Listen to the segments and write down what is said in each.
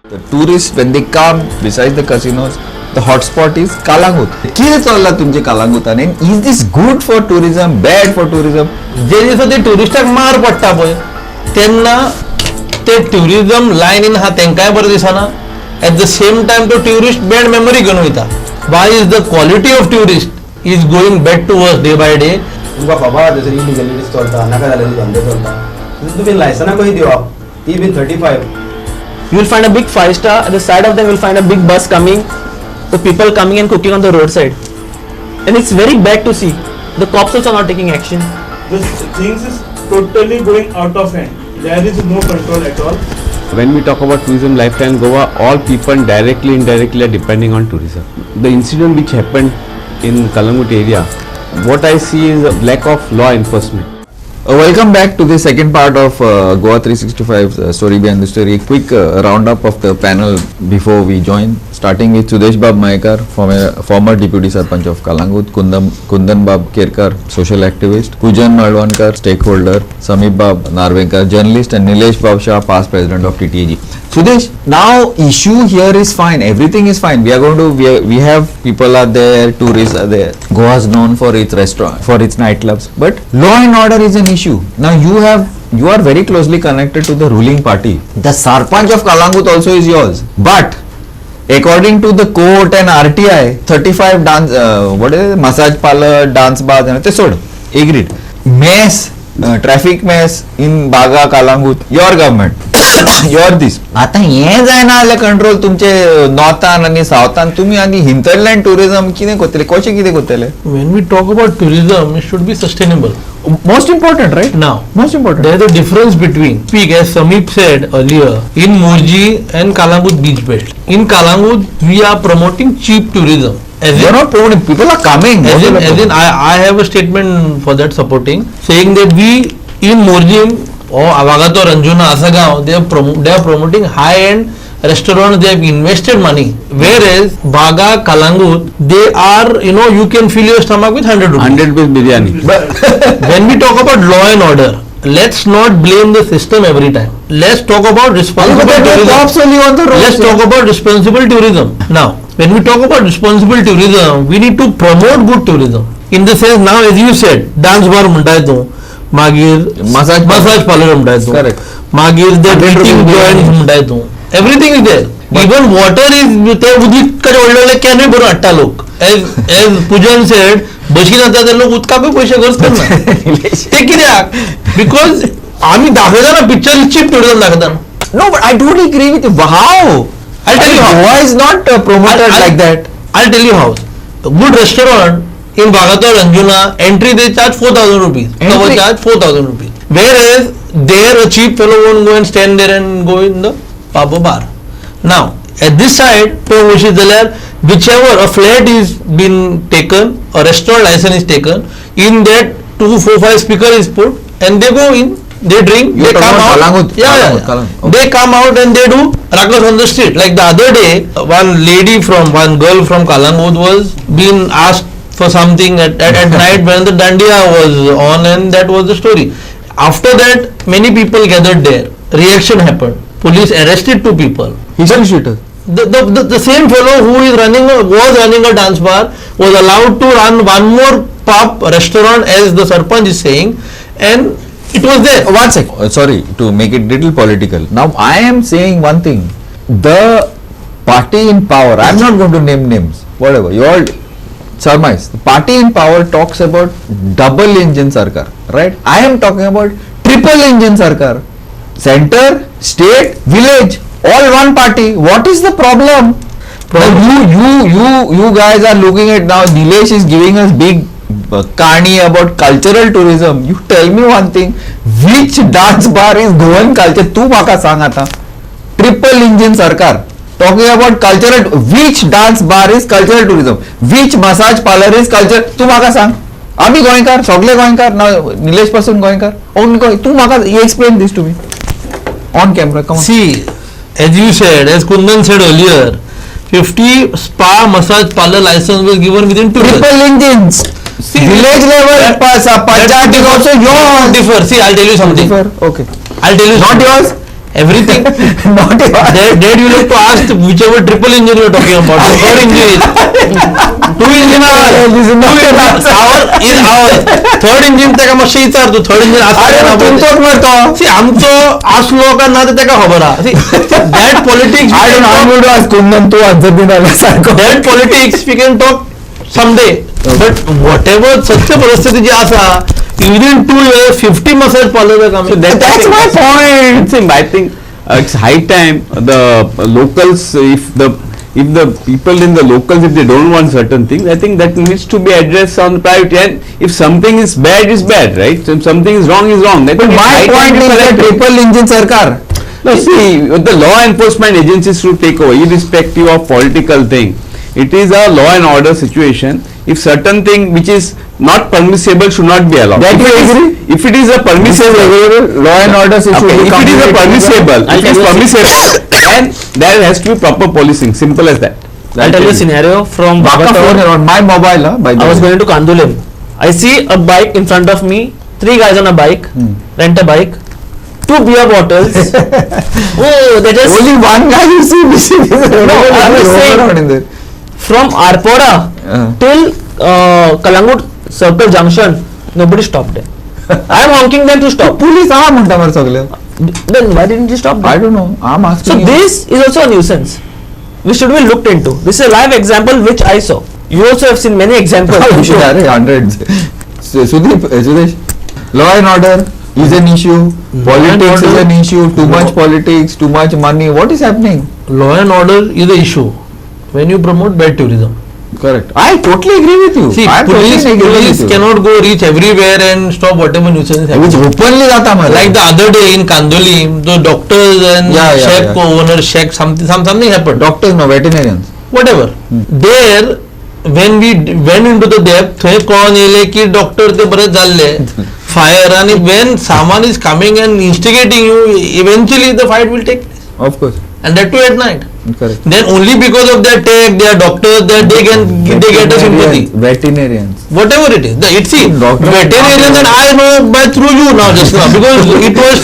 The tourists, when they come, besides the casinos, the hotspot is Kalangut. कितें चल्ला तुमचे कालांगुतान? And is this good for tourism, bad for tourism? जे दिसा ते टुरिस्टाक मार पडटा पळय तेन्ना ते ट्युरिजम लायन इन आहा तेंकाय बरें दिसना. एट द सेम टायम तो ट्युरिस्ट बॅड मेमरी घेवन वयता. Why is the quality of tourist is going bad to worse day by day. तुमकां खबर आहा थंयसर इलिगलिटीज चलता, नाका जाल्यार धंदे चलता. तुमी लायसनां कशी दिवप? ती been 35. You will find a big 5-star. At the side of them, you will find a big bus coming. The people coming and cooking on the roadside, and it's very bad to see. The cops also not taking action. The things is totally going out of hand. There is no control at all. When we talk about tourism lifestyle in Goa, all people directly, indirectly are depending on tourism. The incident which happened in Kalangut area, what I see is a lack of law enforcement. Welcome back to the second part of Goa 365 Story Behind the Story. Quick roundup of the panel before we join. Starting with Sudesh Bab Maekar, former Deputy Sarpanch of Kalangut, Kundan Bab Kerkar, social activist, Pujan Malwankar, stakeholder, Samip Bab Narvenkar, journalist, and Nilesh Bab Shah, past president of TTAG. Sudesh, now issue here is fine, everything is fine. We have people are there, tourists are there. Goa is known for its restaurant, for its nightclubs, but law and order is an issue. Now you are very closely connected to the ruling party. The Sarpanch of Kalangut also is yours, but according to the court and RTI, 35 dance, massage parlor, dance bars, and so agreed. Mess, traffic mess in Baga, Kalangut, your government, your this. आता हे जायना जाल्यार control तुमचे नॉर्थान आणि साउथान तुम्ही आनी हिंतरलँड tourism कितें करतले, कशें कितें करतले? When we talk about tourism, it should be sustainable. Most important, right? Now, Most important. there is a difference between, as Samip said earlier, in Morji and Kalangut beach belt. In Kalangut, we are promoting cheap tourism. You're not promoting, people are coming. I have a statement for that supporting, saying that we in Morji or Avagato Ranjuna Asagaon, they are promoting high-end restaurants. They have invested money. Whereas Baga, Kalangut, they are, you can fill your stomach with 100 rupees. 100 rupees biryani. But when we talk about law and order, let's not blame the system every time. Let's talk about responsible tourism. Let's talk about responsible tourism. Now, when we talk about responsible tourism, we need to promote good tourism. In the sense, now as you said, dance bar mundaito, magir massage parlor mundaito, correct. Magir the drinking joints mundaito. Everything is there. Even water is there. उदिक कडे ओढलेले can बरो हाडटा लोक. As Pujan said, बशीन आता ते लोक उदकाकूय पयशे खर्च करना. ते कित्याक? Because आम्ही दाखयता ना पिक्चर चीप टुरिझम दाखयता. No, but I totally agree with you. How? I'll tell you how. Goa is not promoted like that. I'll tell you how. A good restaurant in Bagator Ranjuna, entry they charge 4,000 rupees. Cover charge 4,000 rupees. Whereas there a cheap fellow won't go and stand there and go in the pub or bar. Now, at this side, whichever a flat is been taken, a restaurant license is taken, in that 2, 4, 5 speaker is put, and they go in, they drink, they come out. Kalangut. Okay. They come out and they do ruckus on the street. Like the other day, one girl from Kalangut was being asked for something at night when the Dandiya was on, and that was the story. After that, many people gathered there. Reaction happened. Police arrested 2 people. History shooters. The same fellow who was running a dance bar was allowed to run one more pub restaurant, as the Sarpanch is saying, and it was there. One sec. Sorry, to make it little political. Now I am saying one thing. The party in power, I am not going to name names, whatever. You all surmise. The party in power talks about double engine sarkar, right? I am talking about triple engine sarkar. Center, state, village, all one party. What is the problem? You guys are looking at now. Nilesh is giving us big Kani about cultural tourism. You tell me one thing. Which dance bar is Goan culture? Tu maka sang ata. Triple engine sarkar. Talking about cultural. Which dance bar is cultural tourism? Which massage parlor is culture? Tu maka sang. Ami Goenkar, Sogle Goenkar, now Nilesh Person Goenkar. Tu maka, you explain this to me. On camera, come on. See, as you said, as Kundan said earlier, 50 spa massage parlor license was given within 2 years. Triple engines. See, village level, Panchayat is also yours. Differ. See, I'll tell you something. Differ. Okay. I'll tell you Not something. yours. everything. Not even. There you have to ask whichever triple engine you are talking about. The third engine is two engine third engine तेका मातशें विचार तूं third engine आसा अरे ना तुमचोच मरतो. See आमचो आसलो काय ना ते तेका खबर आहा. See that politics I don't know. I'm going to ask Kundan तू answer दिला सारको. that politics we can talk someday. But whatever सत्य परिस्थिती जी आसा within 2 years 50 message policies are coming. So That's my point. See, I think it's high time the locals, if the people in the locals, if they don't want certain things, I think that needs to be addressed on priority. And if something is bad, right? So if something is wrong, I But think it's my high time point to is that correct it. triple engine sarkar. No, see, the law enforcement agencies should take over, irrespective of political thing. It is a law and order situation. If certain thing which is not permissible should not be allowed. That you agree? If it is a permissible, Law and order should okay, be if it is a permissible, I'll if it is tell you- permissible, then there has to be proper policing. Simple as that. I'll tell you a scenario from Baka phone Bhagator. on my mobile, by the I was way. going to Kandulim. I see a bike in front of me, 3 guys on a bike, rent a bike, 2 beer bottles. Oh, they just Only one guy you see missing. No, I was saying- from Arpora till Kalangut Circle Junction, nobody stopped there. I am honking them to stop. Police are म्हणता मरे सगळे. Then why didn't you stop I them? don't know. I'm asking So you. this is also a nuisance. Which should be looked into. This is a live example which I saw. You also have seen many examples. I'm sure. अरे hundreds. Sudeep, Sudesh, law and order is an issue. Politics is an issue. Too much politics, too much money. What is happening? Law and order is the issue when you promote bad tourism. Correct. I totally agree with you. See, I police cannot go reach everywhere and stop whatever nuisance is Which happening. openly जाता मला. Like the other day in Kandoli, the doctors and Yeah, shack yeah. owner, shack something happened. Doctors no veterinarians. Whatever. There, when we went into the depth, थंय कळून येले की doctor ते बरेच जाल्ले fire आणि when someone is coming and instigating you, eventually the fight will take place, Of course. and that too at night. Correct. Then only because of their tech, their doctors, that they get a sympathy. Veterinarians. Whatever it is, it's see, Doctor- veterinarians and I know by through you now just now because it was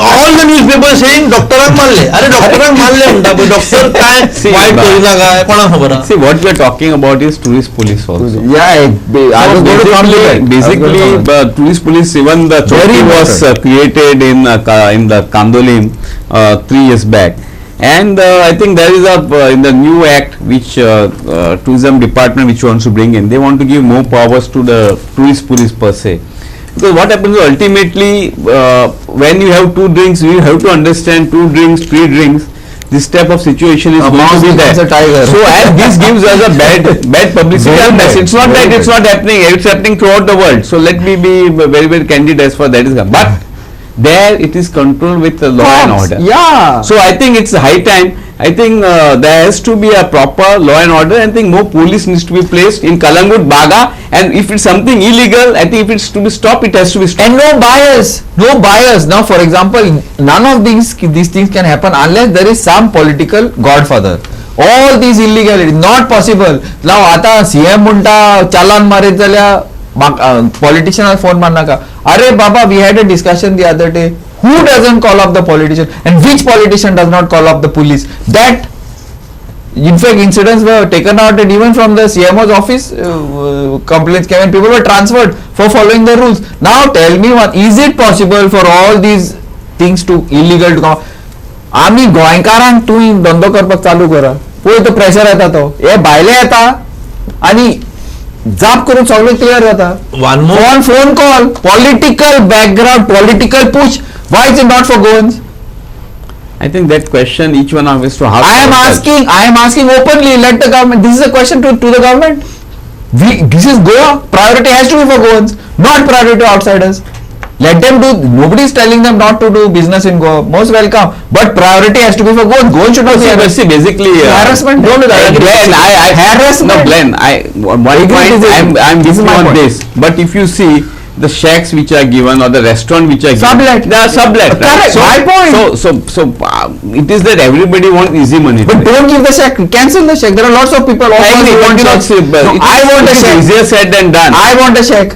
all the newspapers saying डॉक्टरांक मारले. अरे डॉक्टरांक मारले म्हणटा पण doctor काय See, white but- करिना काय कोणाक खबर आहा? See, what we are talking about is tourist police also. Yeah, I was going to come to that. Basically, tourist police, even the Very Chowki was important. created in the Kandolim 3 years back, and I think there is a in the new act which tourism department which wants to bring in. They want to give more powers to the tourist police per se. Because what happens is ultimately when you have 2 drinks, you have to understand 2 drinks, 3 drinks. This type of situation is A going mouse to be becomes there. a tiger. So and this gives us a bad publicity. Very And bad. it's not Very that it's bad. not happening. It's happening throughout the world. So let me be very very candid as far that is concerned. But there it is controlled with the law and order. Yeah. So I think it's high time. I think there has to be a proper law and order. I think more police needs to be placed in Kalangut, Baga, and if it's something illegal, I think if it's to be stopped, it has to be stopped. And no bias. No bias. Now, for example, none of these things can happen unless there is some political godfather. All these illegality not possible. Now, आता CM म्हणता चालान मारीत जाल्यार politician phone मार नाका. अरे बाबा, we had a discussion the other day. Who doesn't call up the politician and which politician does not call up the police? That in fact incidents were taken out and even from the CMO's office complaints came and people were transferred for following the rules. Now tell me one, is it possible for all these things to illegal to come? आम्ही गोंयकारांक तुम्ही धंदो करपाक चालू करा पळय तो pressure येता तो हे भायले येता आणि जाप करून सगळं क्लियर जाता. One more. On phone call, political background, political push. Why is it not for Goans? I think that question each one of us to ask. I am asking openly. Let the government. This is a question to the government. This is Goa. Priority has to be for Goans, not priority to outsiders. Let them do. Nobody is telling them not to do business in Goa. Most welcome. But priority has to be for Goans. Goans should not be arrested. See, basically Harassment. Don't do that. Glenn, Harassment. No, Glenn, one Agree point with you. I'm This is with you my on point. this. But if you see the shacks which are given or the restaurant which are Sublet. given, they are sublet. Right? Correct. My point. So it is that everybody wants easy money. But don't give the check. Cancel the check. There are lots of people. I offers agree, who but want you know, checks. see, No, I want a it is check. easier said than done. I want a check.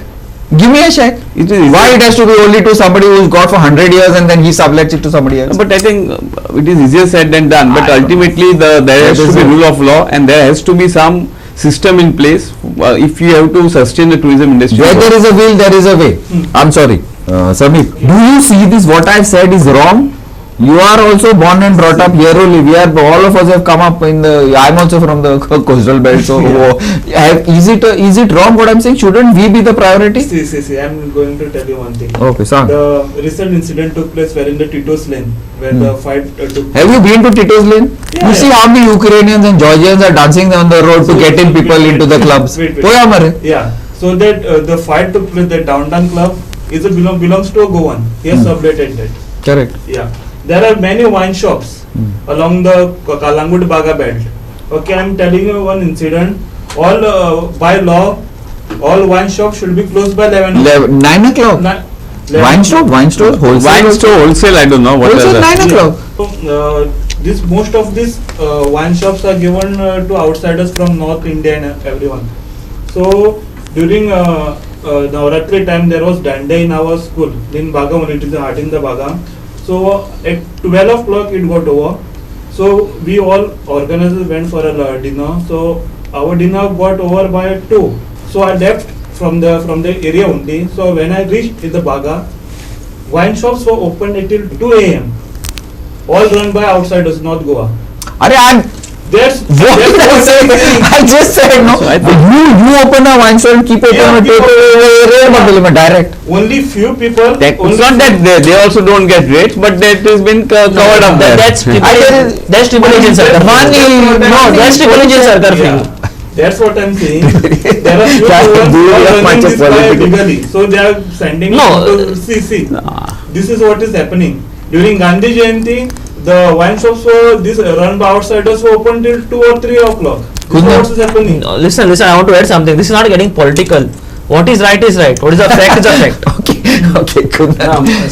Give me a check. It is Why it has to be only to somebody who's got for 100 years and then he sublets it to somebody else? But I think it is easier said than done. But ultimately, there has to be rule of law, and there has to be some system in place if you have to sustain the tourism industry. Where there is a will, there is a way. I'm sorry, Samir. Do you see this? What I've said is wrong. You are also born and brought up here only. We are all of us have come up in the. I'm also from the coastal belt. So, is it wrong what I'm saying? Shouldn't we be the priority? See, I'm going to tell you one thing. Okay, sir. The recent incident took place where in the Tito's Lane, where the fight took Have you been to Tito's Lane? Yeah, You see yeah. how many Ukrainians and Georgians are dancing on the road to get in people into the clubs. Wait. तो हमारे. Yeah, so that the fight took place, the downtown club belongs to a Goan. He has subletted that. Correct. Yeah, there are many wine shops along the Kalangut Baga belt. Okay, I'm telling you one incident. All by law, all wine shops should be closed by 11. 9 o'clock. Wine shop, wine store, wholesale. Wine store, wholesale, I don't know what are Wholesale the- 9 o'clock. So, most of these wine shops are given to outsiders from North India and everyone. So during Navratri time, there was Dande in our school in Bagavan. It is the heart in the Baga. So at 12 o'clock it got over. So we all organizers went for a dinner. So our dinner got over by 2. So I left from the area only. So when I reached in the Baga, wine shops were open until 2 a.m. All run by outsiders, not Goa. Are That's what did I say? I just said no. So I think- You open a wine store and keep open Yeah, a take direct. only few people. That, only it's not that they also don't get rates, but that has been covered up there. That's triple agent circle. Money, No, that's triple agent circle for you. Yeah. That's what I'm saying. There are few That people do who you are have much running of this by political- legally. So they are sending No. people. See. This is what is happening. During Gandhi Jayanti, the wine shops were this run by outsiders were open till 2 or 3 o'clock. This is what is happening. No, listen, I want to add something. This is not getting political. What is right is right. What is a fact is a fact. Okay, good.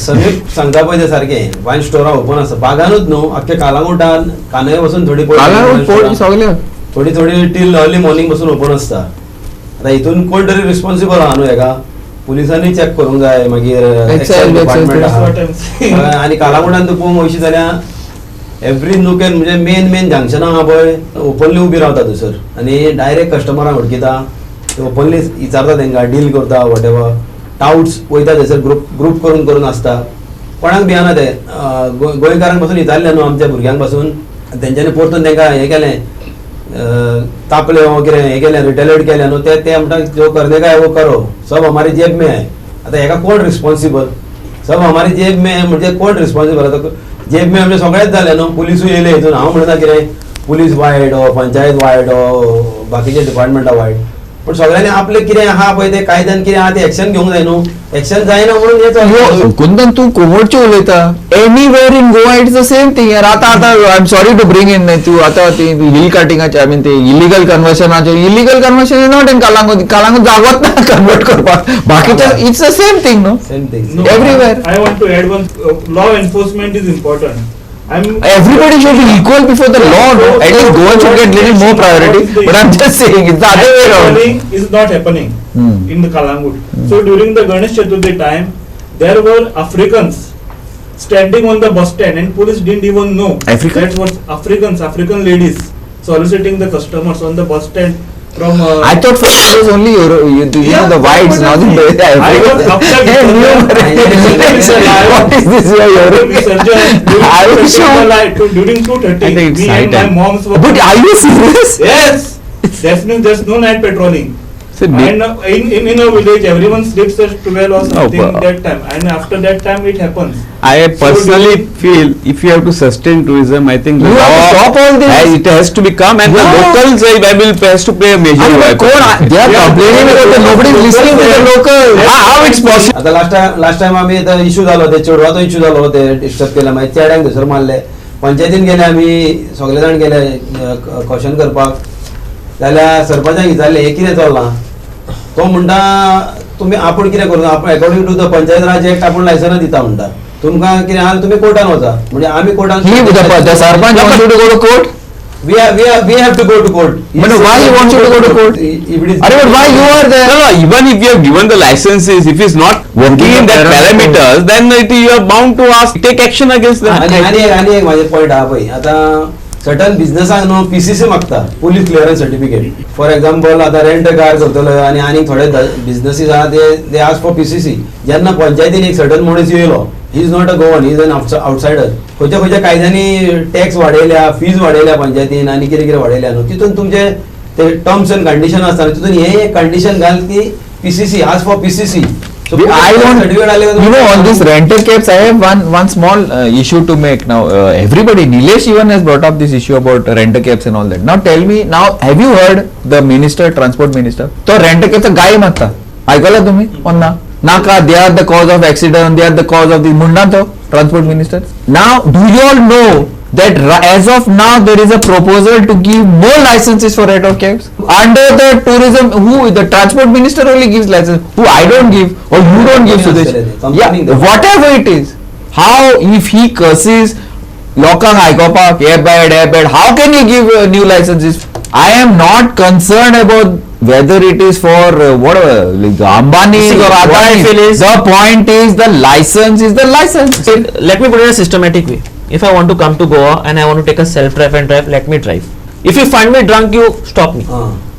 Sameer सांगता पळय ते सारकें वायन स्टोरां open आसा बागानूच न्हू अख्ख्या कालांगुटान कान्हे वचून थोडी थोडी टील अर्ली मॉर्निंग पासून ओपन आसता आतां हितून कोण तरी रिस्पॉन्सिबल आहा न्हू हेका पुलिसांनी चॅक करूंक जाय मागीर Excise, डिपार्टमेंट That's आहा what I'm saying. आनी कालांगुटान तूं पळोवंक वयशी जाल्यार एवरी नूक एंड म्हणजे मेन जंक्शनां आहा पळय ओपनली उबी रावता थंयसर आनी डायरेक्ट कस्टमरांक वळखीता ओपनली विचारता तांकां डील करता वॉट एवर टाउट्स वयता थंयसर ग्रुप करून आसता कोणाक भियाना ते गोंयकारांक पासून विचारलें न्हू आमच्या भुरग्यांक पासून तेंच्यांनी परतून तांकां हें केलें तापले हो कितें हें केलें रिटेलिएट केलें न्हू ते म्हणटा जो करने का है वो करो सब हमारी जेब में है आतां हेका कोण रिस्पॉन्सिबल सब हमारी जेब में है म्हणजे कोण रिस्पॉन्सिबल आतां जेब में म्हणजे सगळेंच जालें न्हू पुलिसूय येयले हितून हांव म्हणना कितें पुलीस वायट हो पंचायत वायट हो बाकीचे डिपार्टमेंटा वायट पण सगळ्यांनी आपले कितें आहा पळय ते कायद्यान कितें आहा ते एक्शन घेवंक जाय न्हू एक्शन जायना म्हणून हे चालू कुंदन तू कोमोडचे उलयता anywhere in Goa it's the same thing यार आता I am sorry to bring in तू आता ते हिल कटिंगाचे आय मीन ते इलिगल कन्वर्शनाचे illegal conversion is not in Calangute जागोत ना कन्वर्ट करपाक बाकीचे it's the same thing no same thing No, Everywhere. I want to add one. Law enforcement is important. Everybody should be equal before the law, no? At least Goa should get little more priority. But I'm just saying, it's the other way around. Is not happening in the Kalangut. So during the Ganesh Chaturthi time, there were Africans standing on the bus stand, and police didn't even know. African? That was African ladies soliciting the customers on the bus stand from. I thought first it was only the whites, now the I was upset because what is this you are hearing? I was sure. During 2:30, I think it's me high and my time. moms were. But are you serious? Yes, that means there's no night patrolling. So And in a village, everyone sleeps at 12 or something but- that time, and after that time it happens. I personally feel if you have to sustain tourism, I think the You have to law stop all this. it has to become, and the No. locals has to play a major They role. are complaining because nobody is listening to the local. How it's possible? आता last time आम्ही issue झालो ते चेडवाचो issue झालो ते disturb केला मागीर चेड्यांक थंयसर मारले पंचायतीन गेले आमी सगळे जाण गेले क्वेश्चन करपाक जाल्यार सरपंचाक विचारले हे कितें चल्लां तो म्हणटा तुमी आपूण कितें करूं आपूण according to the panchayat raj act आपूण लायसन्स दिता म्हणटा तुमकां कितें आहा तुमी कोर्टान वचा म्हणजे आमी कोर्टान The sarpanch wants you to go to court. we have to go to court. But why he wants you to go to court? If it is But why you are there? No, even if you have given the licenses, if it's not working in that parameters, then you are bound to ask, take action against them. आणि एक माझे point हा पळय आता certain बिझनेसाक न्हू PCC मागता, police clearance certificate. For example आता rent car करतलो आणि थोडे बिझनेसीस आहा ते आस्क फॉर PCC. जेन्ना पंचायतीन एक सर्टन मनीस येयलो, he is not a Goan, he is an outsider. खंयच्या कायद्यांनी टॅक्स वाडयल्या, फीज वाडयल्या पंचायतीन आणि कितें कितें वाडयल्या न्हू, तितून तुमचे ते टर्म्स अँड कंडिशन आसता, तितून हे एक कंडिशन घाल की PCC ask for PCC. So I want, you know, on this rental caps, I have one small issue to make now. Everybody, Nilesh even has brought up this issue about rental caps and all that. Now tell me, now have you heard the minister, transport minister? तो rental caps गाय मारता. ऐकलं तुम्ही? पुन्हा नाका, they are the cause of accident, they are the cause of the मुंडा तो transport minister. Now, do you all know that as of now there is a proposal to give more licenses for rental cabs under the tourism? Who the transport minister only gives license, who I don't give or you don't give, Sudesh. Yeah, whatever it is. How if he curses local Haikopak, airbag, how can he give new licenses? I am not concerned about whether it is for whatever, like Ambani or what I Adani. feel is- The point is the license is the license. Let me put it in a systematic way. If I want to come to Goa and I want to take a self drive and drive, let me drive. If you find me drunk, you stop me.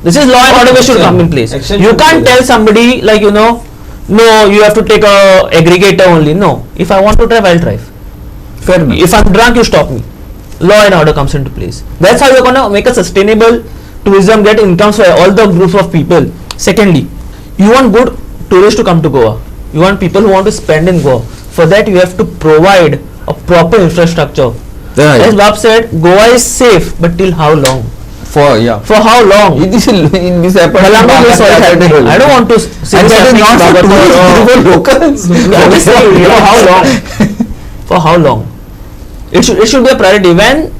This is law and order which should come in place. Action You should be can't there. tell somebody like, you know, no, you have to take a aggregator only. No, if I want to drive, I'll drive. Fair enough. If I'm drunk, you stop me. Law and order comes into place. That's how you're gonna make a sustainable tourism, get incomes for all the groups of people. Secondly, you want good tourists to come to Goa. You want people who want to spend in Goa. For that, you have to provide a proper infrastructure. Yeah, As Bab said, Goa is safe, but till how long? For For how long? in this happened. Kalangu is also happening. I don't want to say And this that is happening not in for Bagator tourists, or- for locals. I'm just saying, you know, how long? For how long? It should be a priority. When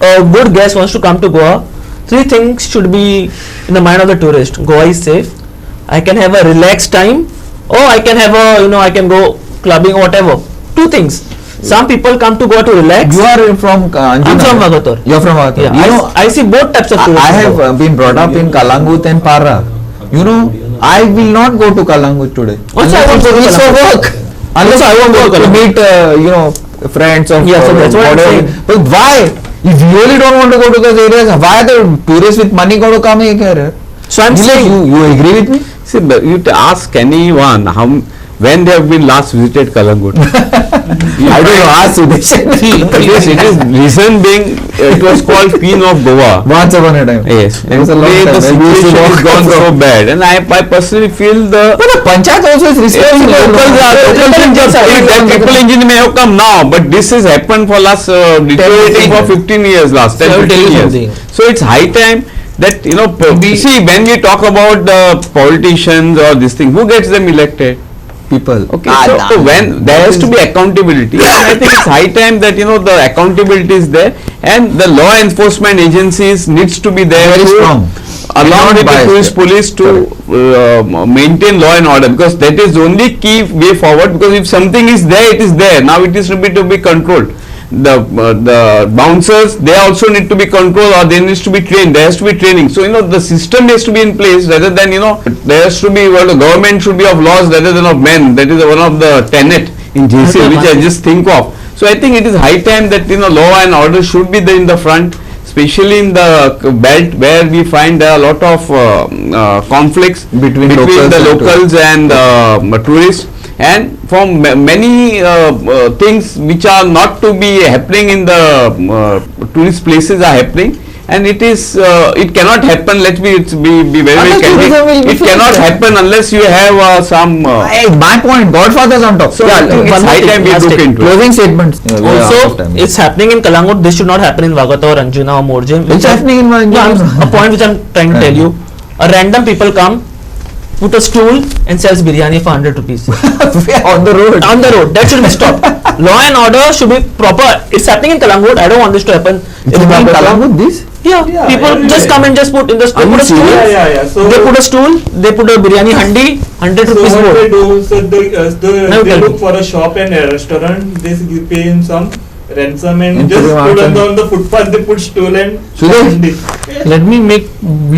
a good guest wants to come to Goa, three things should be in the mind of the tourist. Goa is safe. I can have a relaxed time, or I can have a, you know, I can go clubbing or whatever. Two things. Some people come to Goa to relax. You are from Anjuna. I'm from Vagator. You're from Vagator. Yeah, You know, I see both types of tourists. I in have Goa. been brought up in Kalangut and Para. You know, I will not go to Kalangut today. Also, I won't go to It's for Kalangut. work. Unless I want to meet, you know, friends of Yeah, so that's what I'm whatever. saying. But why? If you really don't want to go to those areas, why are the tourists with money going to come here? So I'm Nilesh, saying, you agree with me? See, but you to ask anyone when they have been last visited Kalangut. I don't know. Ask Sudesh. Yes, it is reason being it was called Queen of Goa. Once upon a time. Yes, It was a long today time. the When we used to situation has walk gone from- so bad, and I personally feel the But the Panchayat also is responsible. people engine may have come now, but this has happened for last deteriorating for 15 years last So I 10, will tell 15 you years. something. So it's high time that see when we talk about the politicians or this thing, who gets them elected? People. Okay, so when there has to be accountability, and I think it's high time that the accountability is there, and the law enforcement agencies needs to be there Very to, strong. along Not with the biased. tourist police to maintain law and order, because that is the only key way forward. Because if something is there, it is there. Now it is to be controlled. The bouncers, they also need to be controlled, or they needs to be trained. There has to be training. So the system has to be in place, rather than there has to be, the government should be of laws rather than of men. That is one of the tenet in JC, which I just think of. So I think it is high time that law and order should be there in the front, especially in the belt where we find there are a lot of conflicts Between locals and and tourists. And for many things which are not to be happening in the tourist places are happening, and it cannot happen. Let's be very Unless tourism will candid. be It cannot finished. happen unless you have some. Hey, my point. Godfathers on top. So I think it's one more high thing, time we last look thing. into it. Closing statements. also, it's happening in Kalangut. This should not happen in Vagator, Anjuna or Morje. It's happening in my. Yeah, a point which I'm trying to tell you. A random people come, put a stool and sells biryani for 100 rupees. On the road. On the road. That should be stopped. Law and order should be proper. It's happening in Kalangut. I don't want this to happen. It's in Kalangut, this? Yeah, Yeah, people everywhere. just come and just put in the stool. Put a stool. Yeah. So They put a stool. They put a biryani handi. 100 So rupees what more. they do, so Now they tell look me. for a shop and a restaurant. They pay in some ransom and Into just the put mountain. on the footpath. They put stool and Sudesh. Let me make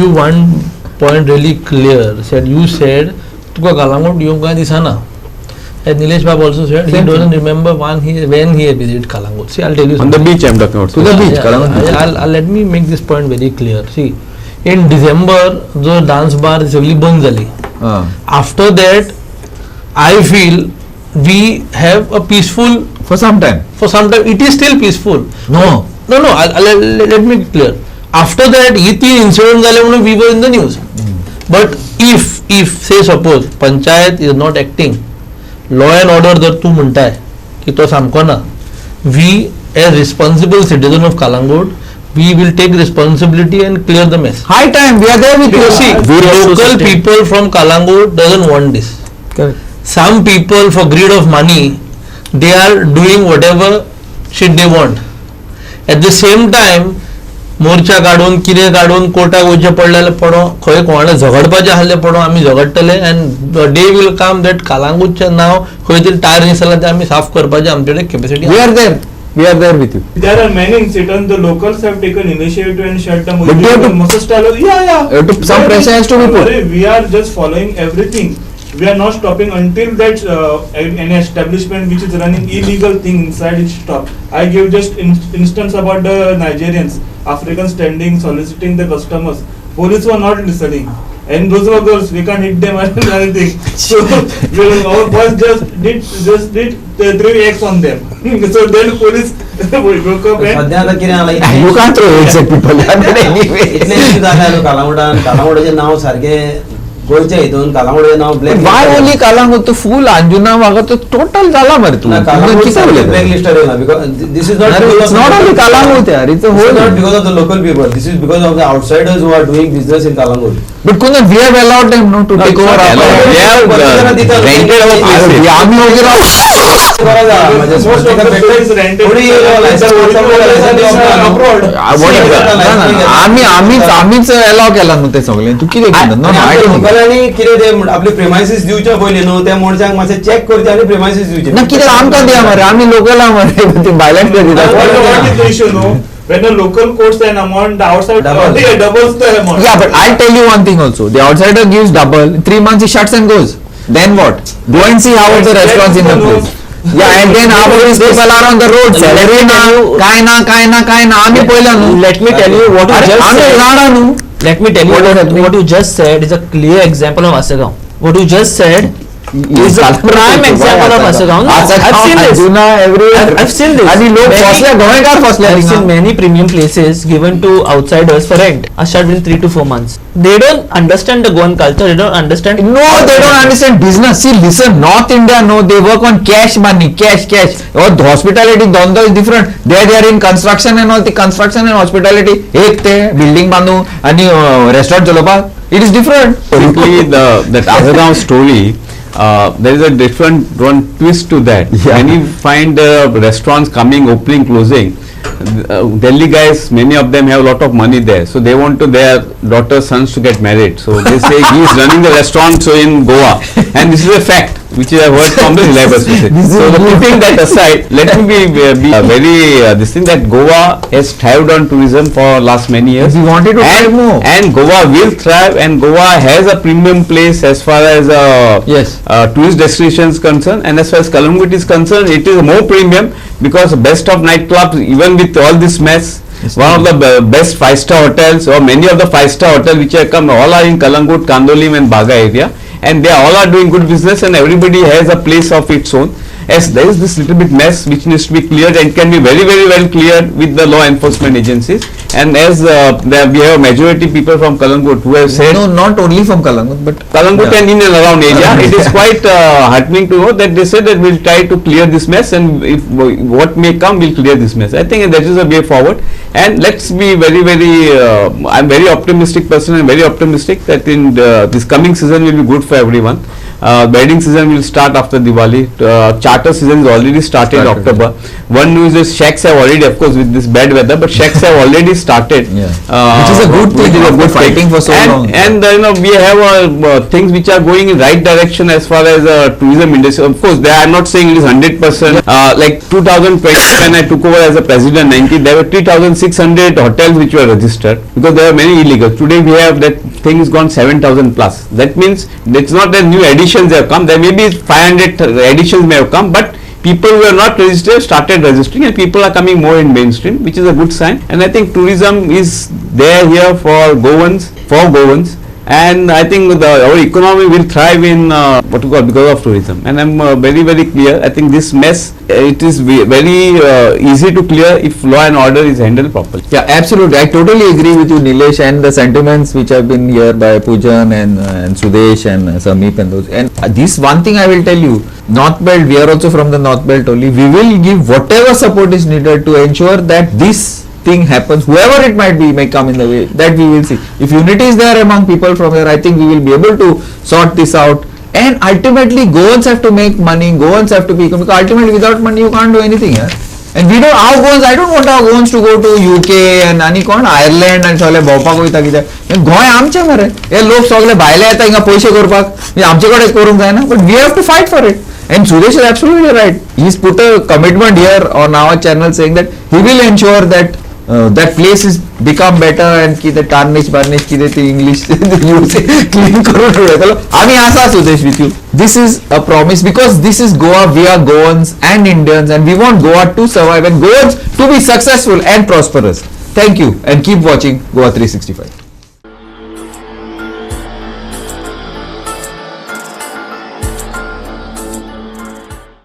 you one point really clear. You said तुका Kalangut येवंक दिसना. And Nilesh Bab also said he Same doesn't thing. remember when he visited Kalangut. See, I'll tell you On the something. beach I'm talking about. To the beach, Kalangut beach. Let me make this point very clear. See, in December, जो dance bar सगळी बंद झाली. After that, I feel we have a peaceful. For some time. For some time, it is still peaceful. No. Let me be clear. After that, he तीन incident झाले म्हणून we were in the news. But if say suppose Panchayat is not acting, law and order जर तू म्हणताय की तो सामको ना, we as responsible citizen of Kalangut, we will take responsibility and clear the mess. High time, we are there with you. See, local people from Kalangut doesn't want this. Correct. Some people for greed of money, they are doing whatever shit they want. At the same time, मोर्चा काढून कितें काढून कोर्टाक वयचे पडलेले पडो खंय कोणाला झगडपाचे आसले पडो आमी झगडटले and day will come that कालांगूटचें नांव खंय तरी टायर दिसला ते आमी साफ करपाचे आमचे कडेन capacity We are there. We are there with you. there are many incidents. The locals have taken initiative and shut down. But you have to- Moses Taylor, some pressure has to be put. We are just following everything. We are not stopping until that any establishment which is running illegal thing inside it stop. I give just instance about the Nigerians, Africans standing soliciting the customers. Police were not listening. And those were girls, we can't hit them or anything. So our boys just did the 3x on them. So then police broke up and सध्या आता कितें आला You can't throw eggs at people. Anyway. इतले issue जाले आलो कालांगुटान कालांगुटाचें नांव सारकें गोंयच्या हितून कालांगुटाचें नांव ब्लॅक Why only Kalangut? तो full अंजुना वागा तो total झाला मरे तू. ब्लॅक लिस्टर येयला because this is not It's not only Kalangut यार, it's a This is whole. not because of the local people. This is because of the outsiders who are doing business in Kalangut. But Kundan, we have allowed them no to take over. allowed. We have rented our places. आम्ही वगैरे म्हणजे most of the place is rented. थोडी आम्हीच अलाव केला न्हू ते सगळे तू कितें केलं नो आय डोंट लोकलांनी कितें ते आपले प्रिमायसीस दिवच्या पयलीं न्हू त्या मनशाक मातशें चॅक करचे आनी प्रिमायसीस दिवचे ना कितें आमकां दिया मरे आमी लोकला मरे ती भायल्यान कितें What दिता is the issue, no? When the local quotes an amount, the outside Double. doubles the amount. Yeah, but I'll tell you one thing also. The outsider gives double. 3 months he shuts and goes. Then what? Go and see how are the restaurants in the place. Yeah, and then how these people are on the road. Salary ना, काय ना. आम्ही पहिला न्हू. Let me tell you what you अरे just आम्ही said. Rana न्हू. Let me tell you What is happening? what you just said is a clear example of Asagaon. What you just said is a prime example of Asagaon. No, I've seen this. जुना everywhere. I've seen this. आणि लोक Many- फसले गोंयकार फसले I've seen थिंगा. many premium places given to outsiders for rent. I start within 3 to 4 months. They don't understand the Goan culture. They don't understand. No, they don't understand business. See, listen, North India, no, they work on cash money, cash. Oh, the hospitality, Dondal is different. They are in construction and all. The construction and hospitality, एक ते building बांधू आणि restaurant चलोपा. It is different. Simply that Asagaon story, there is a different one twist to that. Yeah. When you find restaurants coming, opening, closing, Delhi guys, many of them have a lot of money there, so they want to their daughters, sons to get married. So they say he is running the restaurant so in Goa, and this is a fact which I have heard from the reliable sources. So keeping that aside, let me be very this thing that Goa has thrived on tourism for last many years. We wanted to thrive more. And Goa will thrive, and Goa has a premium place as far as Yes. tourist destinations concerned, and as far as Kalangut is concerned, it is more premium because best of nightclubs, even with all this mess, one of the best 5-star hotels, or many of the 5-star hotels which have come, all are in Kalangut, Kandolim and Baga area, and they all are doing good business, and everybody has a place of its own. Yes, there is this little bit mess which needs to be cleared and can be very, very well cleared with the law enforcement agencies. And as we have a majority people from Kalangut who have said No, not only from Kalangut, but Kalangut Yeah. and in and around area, it is quite heartening to know that they said that we'll try to clear this mess, and if what may come, we'll clear this mess. I think that is a way forward, and let's be very, very. I'm very optimistic person, and very optimistic that in this coming season will be good for everyone. wedding season will start after Diwali. Charter season is already started in Started, October. One news is shacks have already, of course, with this bad weather, but shacks have already started. Yeah. Which is a good thing, which is a after good fighting thing. for so long. And you know, we have things which are going in right direction as far as tourism industry. Of course, I'm not saying it is 100%. Like 2020 when I took over as a president, 19, there were 3,600 hotels which were registered because there were many illegals. Today we have that thing is gone 7,000 plus. That means it's not that new additions have come. There may be 500 additions may have come, but people who are not registered started registering, and people are coming more in mainstream, which is a good sign. And I think tourism is there here for Goans, and I think our economy will thrive in because of tourism. And I'm very clear. I think this mess it is very easy to clear if law and order is handled properly. Yeah, absolutely. I totally agree with you, Nilesh, and the sentiments which have been here by Poojan and Sudesh and Sameep and those. And this one thing I will tell you, North Belt, we are also from the North Belt only. We will give whatever support is needed to ensure that this thing happens, whoever it might be may come in the way, that we will see. If unity is there among people from here, I think we will be able to sort this out. And ultimately, Goans have to make money, Goans have to be, because ultimately without money you can't do anything here. And we don't, our Goans, I don't want our Goans to go to UK and any कोण Ireland and सगळे भोंवपाक वयता कित्याक गोंय आमचें मरे हे लोक सगळे भायले येता हिंगा पयशे करपाक आमचे कडेन करूंक जायना but we have to fight for it. And Sudesh is absolutely right. He's put a commitment here on our channel saying that he will ensure that that place is become better and की ते tarnish की ते English use clean करून ठेवले. चलो आम्ही आसा Sudesh with you. This is a promise because this is Goa. We are Goans and Indians and we want Goa to survive and Goans to be successful and prosperous. Thank you and keep watching Goa 365.